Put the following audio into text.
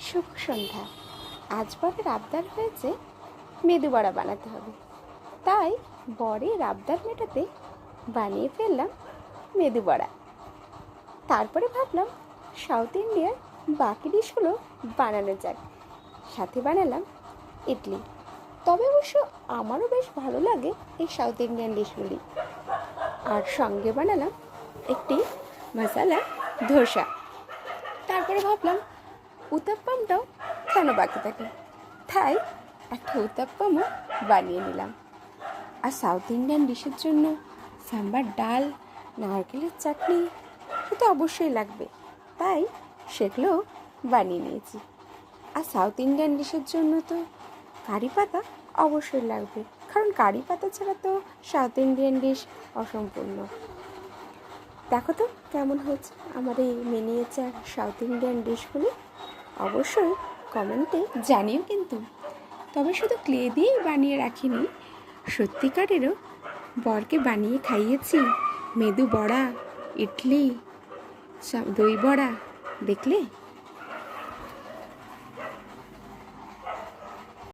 শুভ সন্ধ্যা। আজ বরের আবদার হয়েছে মেদু বড়া বানাতে হবে, তাই বরের আবদার মেটাতে বানিয়ে ফেললাম মেদু বড়া। তারপরে ভাবলাম সাউথ ইন্ডিয়ার বাকি ডিশগুলো বানানো যাক, সাথে বানালাম ইডলি। তবে অবশ্য আমারও বেশ ভালো লাগে এই সাউথ ইন্ডিয়ান ডিশগুলি। আর সঙ্গে বানালাম একটি মশালা ধোসা। তারপরে ভাবলাম উত্তাপ্পামটাও কেন বাকি থাকে, তাই একটা উত্তাপ্পামও বানিয়ে নিলাম। আর সাউথ ইন্ডিয়ান ডিশের জন্য সাম্বার ডাল, নারকেলের চাটনি সে তো অবশ্যই লাগবে, তাই সেগুলো বানিয়ে নিয়েছি। আর সাউথ ইন্ডিয়ান ডিশের জন্য তো কারি পাতা অবশ্যই লাগবে, কারণ কারি পাতা ছাড়া তো সাউথ ইন্ডিয়ান ডিশ অসম্পূর্ণ। দেখো তো কেমন হচ্ছে আমার এই মিনিয়েচার সাউথ ইন্ডিয়ান ডিশগুলি, অবশ্যই কমেন্টে জানিও কিন্তু। তবে শুধু ক্লে দিয়েই বানিয়ে রাখিনি, সত্যিকারেরও বরকে বানিয়ে খাইয়েছি মেদু বড়া, ইডলি, দই বড়া। দেখলে